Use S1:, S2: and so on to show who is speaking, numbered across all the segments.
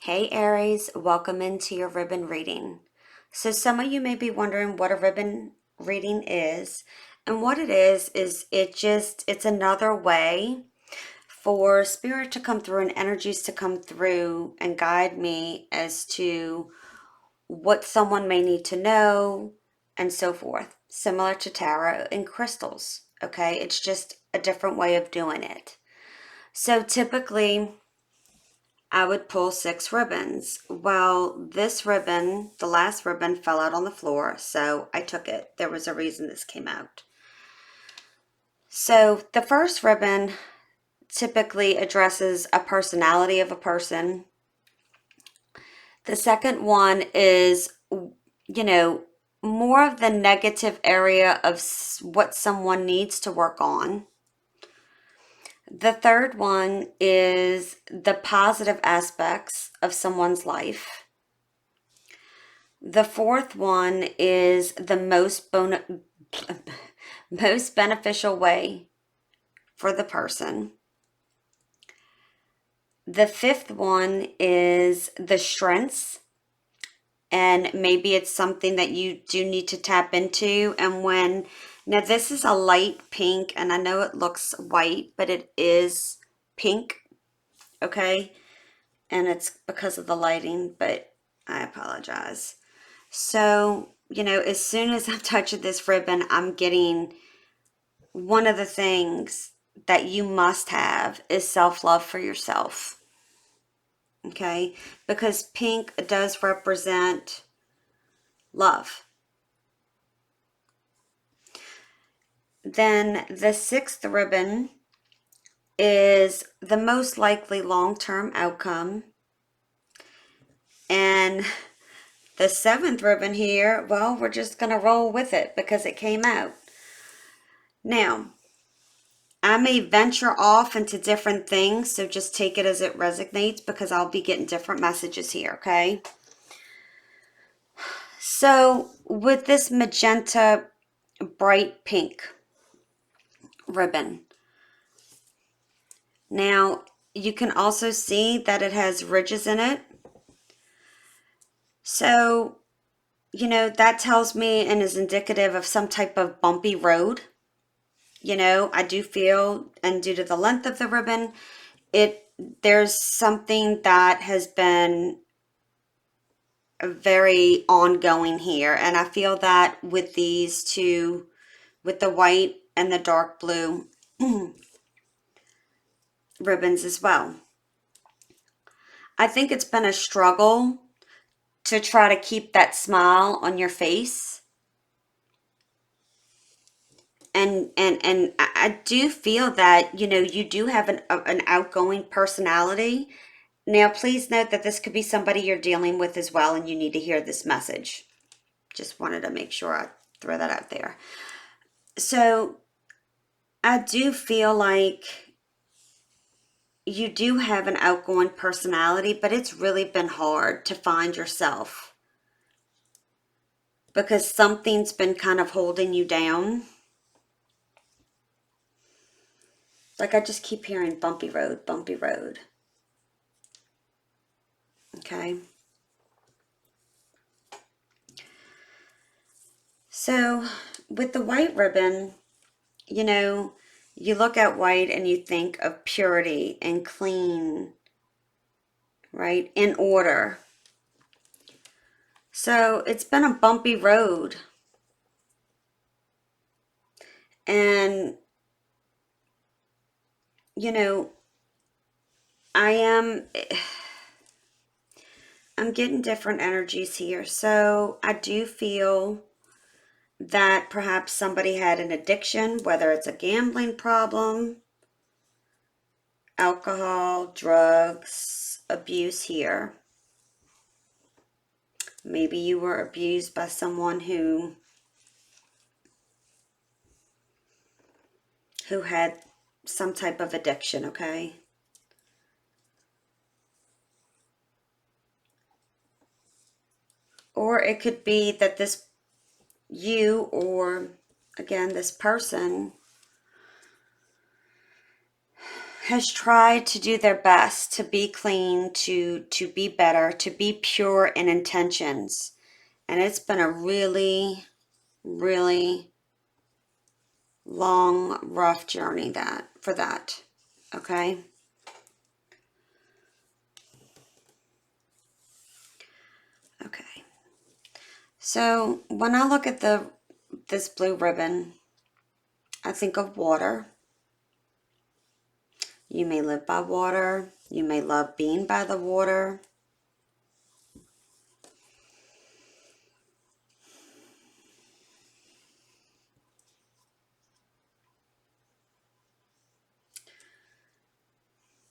S1: Hey Aries, welcome into your ribbon reading. So some of you may be wondering what a ribbon reading is, and what it is it's another way for spirit to come through and energies to come through and guide me as to what someone may need to know and so forth. Similar to tarot and crystals, okay? It's just a different way of doing it. So typically I would pull 6 ribbons. Well, this ribbon, the last ribbon, fell out on the floor, so I took it. There was a reason this came out. So the first ribbon typically addresses a personality of a person. The second one is, more of the negative area of what someone needs to work on. The third one is the positive aspects of someone's life. The fourth one is the most beneficial way for the person. The fifth one is the strengths, and maybe it's something that you do need to tap into. Now this is a light pink, and I know it looks white, but it is pink, okay? And it's because of the lighting, but I apologize. So, as soon as I'm touching this ribbon, I'm getting one of the things that you must have is self-love for yourself. Okay? Because pink does represent love. Then the sixth ribbon is the most likely long-term outcome. And the seventh ribbon here, well, we're just going to roll with it because it came out. Now, I may venture off into different things, so just take it as it resonates because I'll be getting different messages here, okay? So, with this magenta bright pink ribbon, now you can also see that it has ridges in it. So, that tells me and is indicative of some type of bumpy road. I do feel, and due to the length of the ribbon, there's something that has been very ongoing here, and I feel that with these two, with the white and the dark blue ribbons as well. I think it's been a struggle to try to keep that smile on your face, and I do feel that you do have an outgoing personality. Now please note that this could be somebody you're dealing with as well, and you need to hear this message. Just wanted to make sure I throw that out there. So I do feel like you do have an outgoing personality, but it's really been hard to find yourself because something's been kind of holding you down. Like I just keep hearing bumpy road, bumpy road. Okay. So with the white ribbon, you look at white and you think of purity and clean, right? In order. So it's been a bumpy road. And, you know, I am, I'm getting different energies here. So I do feel that perhaps somebody had an addiction, whether it's a gambling problem, alcohol, drugs, abuse here. Maybe you were abused by someone who had some type of addiction, okay? Or it could be that again, this person has tried to do their best to be clean, to be better, to be pure in intentions. And it's been a really, really long, rough journey for that. Okay? Okay. So when I look at this blue ribbon, I think of water. You may live by water. You may love being by the water.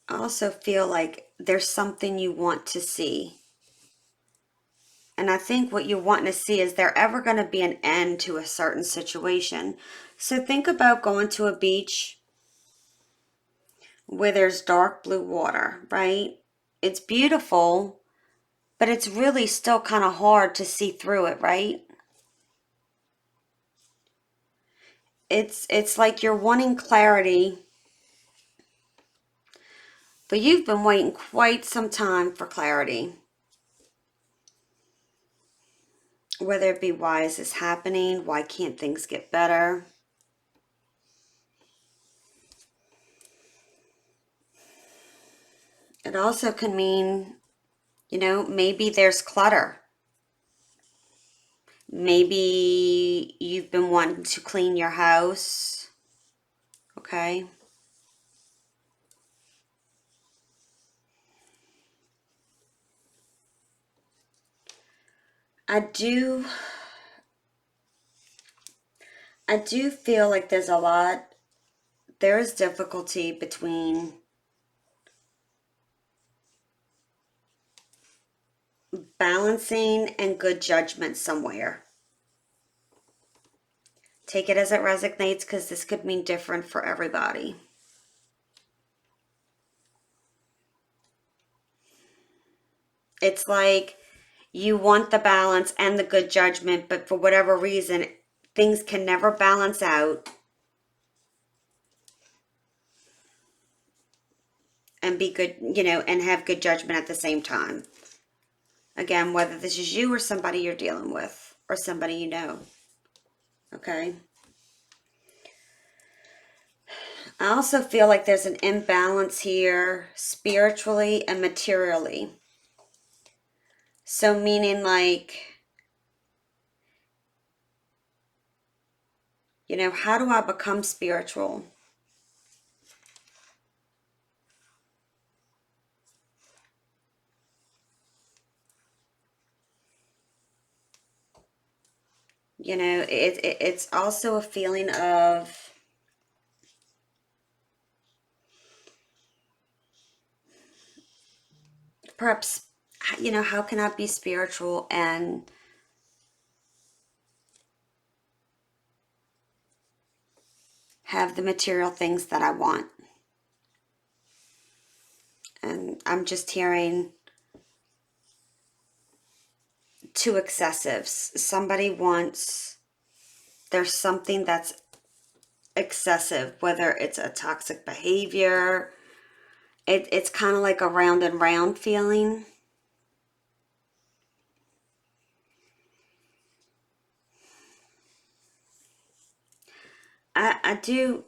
S1: I also feel like there's something you want to see. And I think what you're wanting to see is there ever going to be an end to a certain situation. So think about going to a beach where there's dark blue water, right? It's beautiful, but it's really still kind of hard to see through it, right? It's like you're wanting clarity, but you've been waiting quite some time for clarity. Whether it be, why is this happening? Why can't things get better? It also can mean, maybe there's clutter. Maybe you've been wanting to clean your house. Okay. I do feel like there is difficulty between balancing and good judgment somewhere. Take it as it resonates, because this could mean different for everybody. It's like you want the balance and the good judgment, but for whatever reason, things can never balance out and be good, and have good judgment at the same time. Again, whether this is you or somebody you're dealing with or somebody you know. Okay. I also feel like there's an imbalance here spiritually and materially. So meaning like, how do I become spiritual? It's also a feeling of perhaps, how can I be spiritual and have the material things that I want? And I'm just hearing too excessive. There's something that's excessive, whether it's a toxic behavior. It's kind of like a round and round feeling. I do.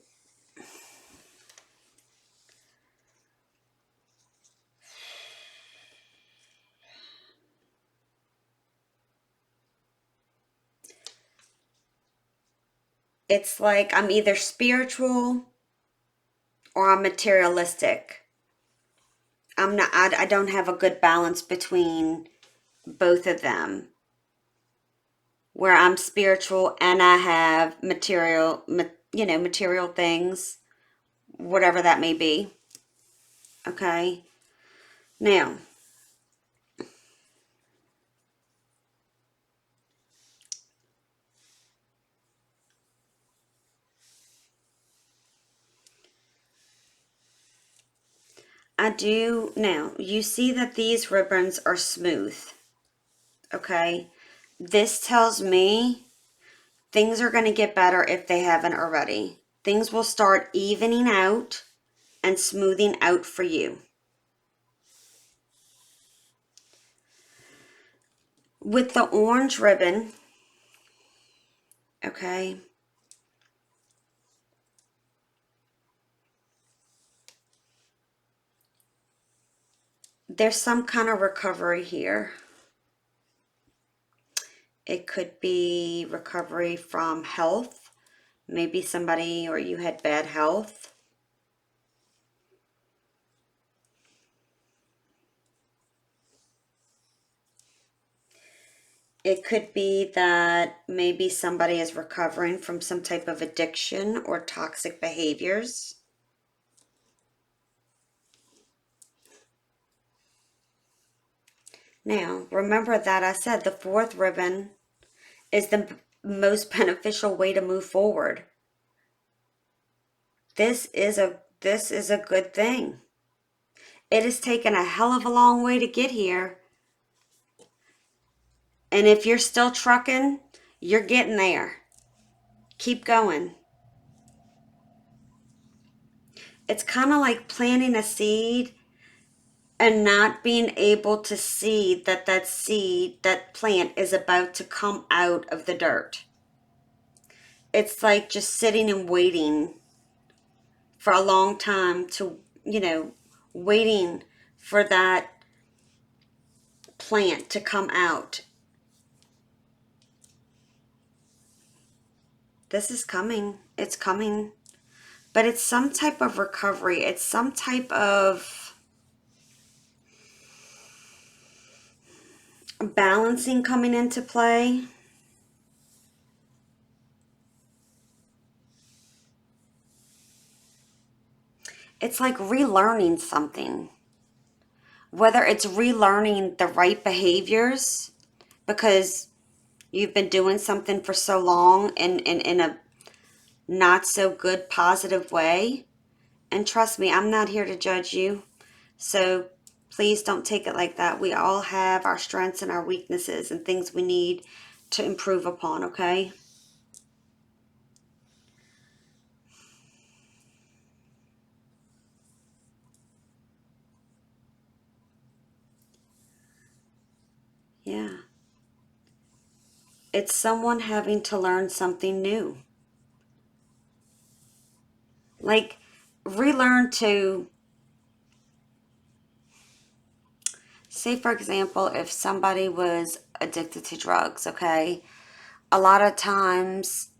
S1: It's like I'm either spiritual or I'm materialistic. I'm not, I don't have a good balance between both of them, where I'm spiritual and I have material things, whatever that may be. Okay. Now, now you see that these ribbons are smooth. Okay. This tells me things are going to get better if they haven't already. Things will start evening out and smoothing out for you. With the orange ribbon, okay, there's some kind of recovery here. It could be recovery from health. Maybe somebody or you had bad health. It could be that maybe somebody is recovering from some type of addiction or toxic behaviors. Now, remember that I said the fourth ribbon is the most beneficial way to move forward. This is a good thing. It has taken a hell of a long way to get here. And if you're still trucking, you're getting there. Keep going. It's kind of like planting a seed and not being able to see that that seed, that plant is about to come out of the dirt. It's like just sitting and waiting for a long time to, waiting for that plant to come out. This is coming. It's coming. But it's some type of recovery. It's some type of balancing coming into play. It's like relearning something. Whether it's relearning the right behaviors because you've been doing something for so long and in a not so good positive way. And trust me, I'm not here to judge you. So please don't take it like that. We all have our strengths and our weaknesses and things we need to improve upon, okay? Yeah. It's someone having to learn something new. Like, relearn to, say, for example, if somebody was addicted to drugs, okay? A lot of times,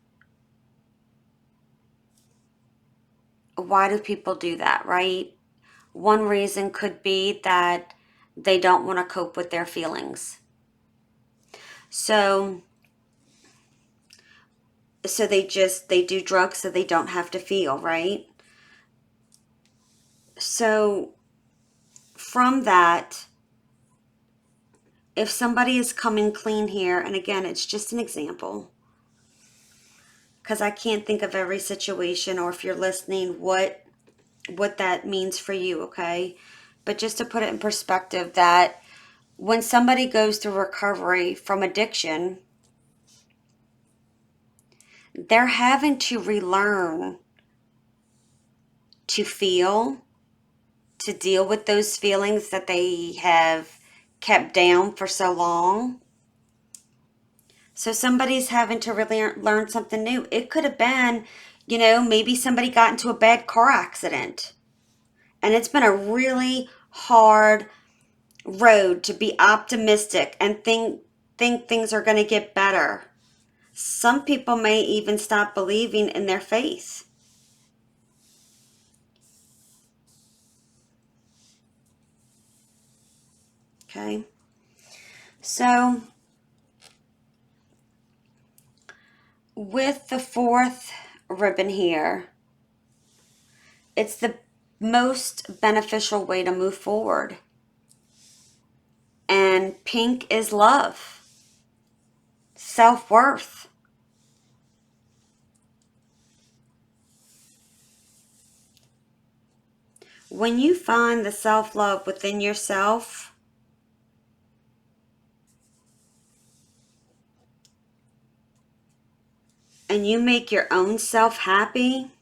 S1: why do people do that, right? One reason could be that they don't want to cope with their feelings. So they do drugs so they don't have to feel, right? So from that, if somebody is coming clean here, and again, it's just an example, because I can't think of every situation, or if you're listening, what that means for you, okay? But just to put it in perspective, that when somebody goes through recovery from addiction, they're having to relearn to feel, to deal with those feelings that they have kept down for so long. So somebody's having to really learn something new. It could have been, maybe somebody got into a bad car accident. And it's been a really hard road to be optimistic and think things are going to get better. Some people may even stop believing in their faith. Okay. So with the fourth ribbon here, it's the most beneficial way to move forward. And pink is love, self-worth. When you find the self-love within yourself, and you make your own self happy,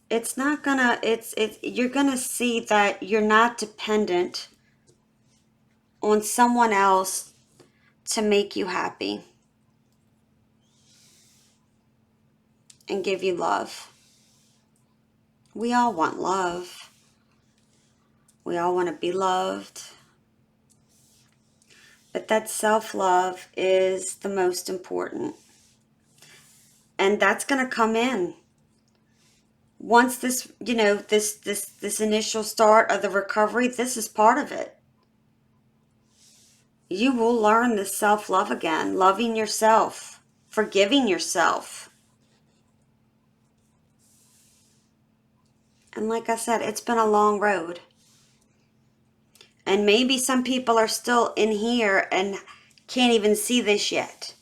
S1: It's not gonna, you're gonna see that you're not dependent on someone else to make you happy and give you love. We all want love. We all want to be loved. But that self-love is the most important. And that's going to come in. Once this, this initial start of the recovery, this is part of it. You will learn this self-love again, loving yourself, forgiving yourself. And like I said, it's been a long road. And maybe some people are still in here and can't even see this yet.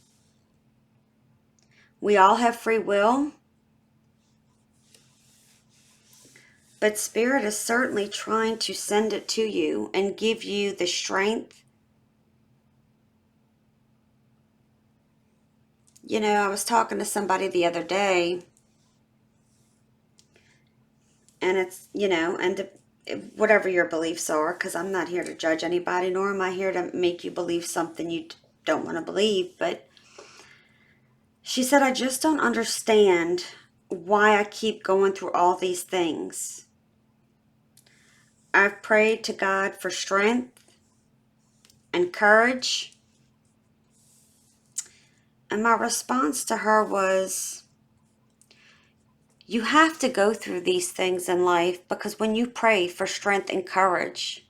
S1: We all have free will. But Spirit is certainly trying to send it to you and give you the strength. I was talking to somebody the other day, and it's, whatever your beliefs are, because I'm not here to judge anybody, nor am I here to make you believe something you don't want to believe. But she said, I just don't understand why I keep going through all these things. I've prayed to God for strength and courage. And my response to her was, you have to go through these things in life, because when you pray for strength and courage,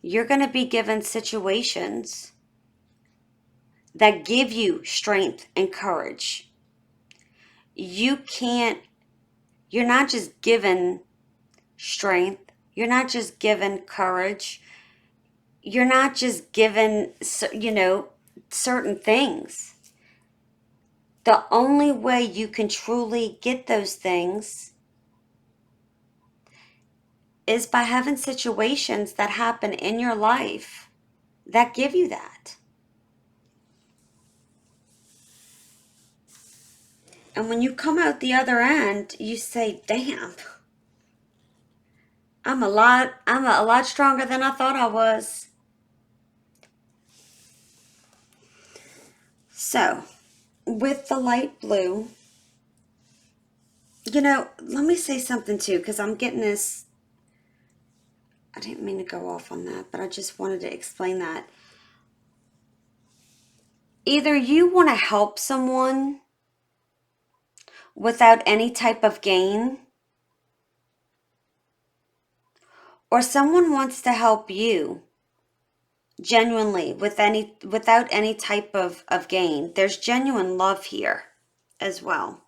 S1: you're going to be given situations that give you strength and courage. You're not just given strength. You're not just given courage. You're not just given, certain things. The only way you can truly get those things is by having situations that happen in your life that give you that. And when you come out the other end, you say, damn, I'm a lot stronger than I thought I was. So, with the light blue, let me say something too, because I'm getting this, I didn't mean to go off on that, but I just wanted to explain that. Either you want to help someone without any type of gain, or someone wants to help you genuinely without any type of gain. There's genuine love here as well.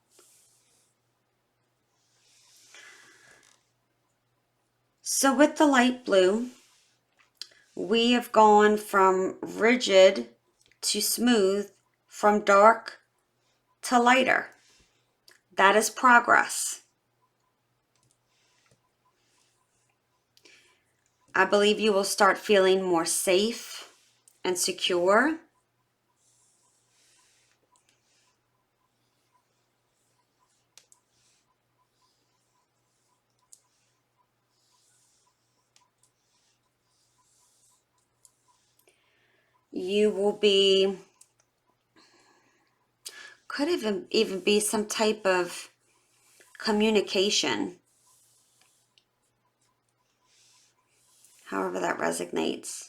S1: So with the light blue, we have gone from rigid to smooth, from dark to lighter. That is progress. I believe you will start feeling more safe and secure. You will be, could even be some type of communication, however that resonates.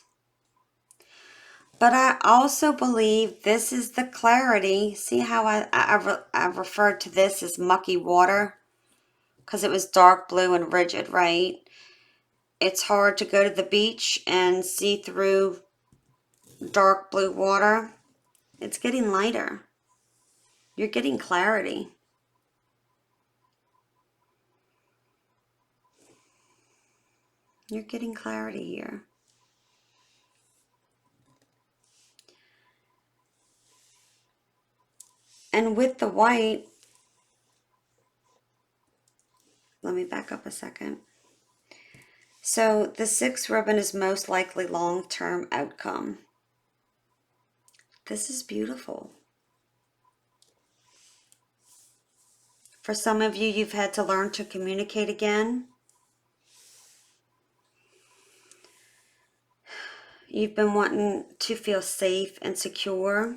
S1: But I also believe this is the clarity. See how I referred to this as mucky water? Because it was dark blue and rigid, right? It's hard to go to the beach and see through dark blue water. It's getting lighter. You're getting clarity. You're getting clarity here. And with the white, let me back up a second. So the 6th ribbon is most likely long-term outcome. This is beautiful. For some of you, you've had to learn to communicate again. You've been wanting to feel safe and secure.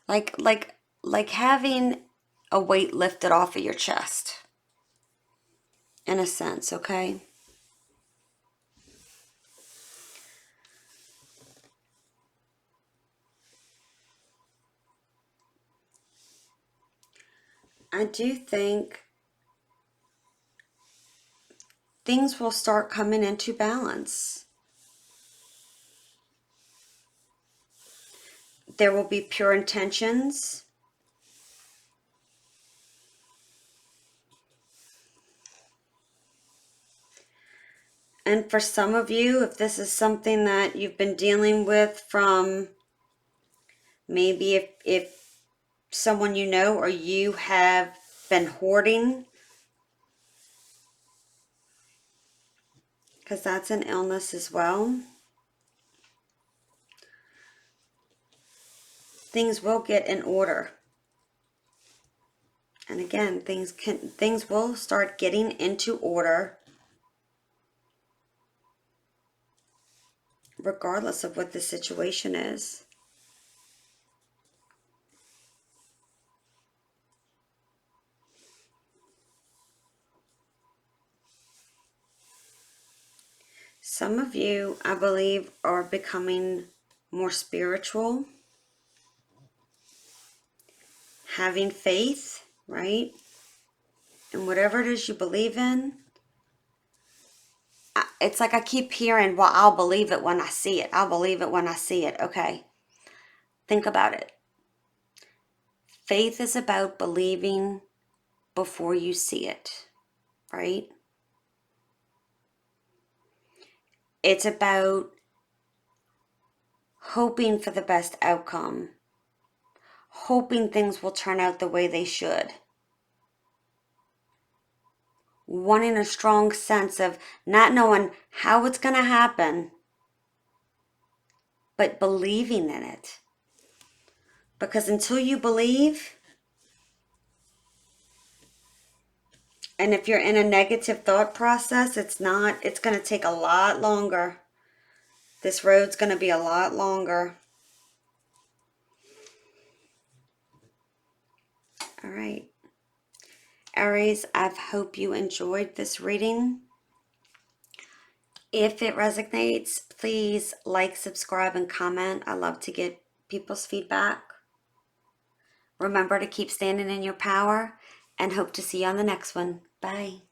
S1: Like having a weight lifted off of your chest, in a sense, okay? I do think things will start coming into balance. There will be pure intentions. And for some of you, if this is something that you've been dealing with from maybe if someone you know or you have been hoarding, because that's an illness as well, things will get in order. And again, things will start getting into order regardless of what the situation is. Some of you, I believe, are becoming more spiritual, having faith, right? And whatever it is you believe in, it's like I keep hearing, well, I'll believe it when I see it. I'll believe it when I see it. Okay, think about it. Faith is about believing before you see it, right? It's about hoping for the best outcome, hoping things will turn out the way they should, wanting a strong sense of not knowing how it's going to happen, but believing in it. Because until you believe, and if you're in a negative thought process, it's going to take a lot longer. This road's going to be a lot longer. All right. Aries, I hope you enjoyed this reading. If it resonates, please like, subscribe, and comment. I love to get people's feedback. Remember to keep standing in your power and hope to see you on the next one. Bye.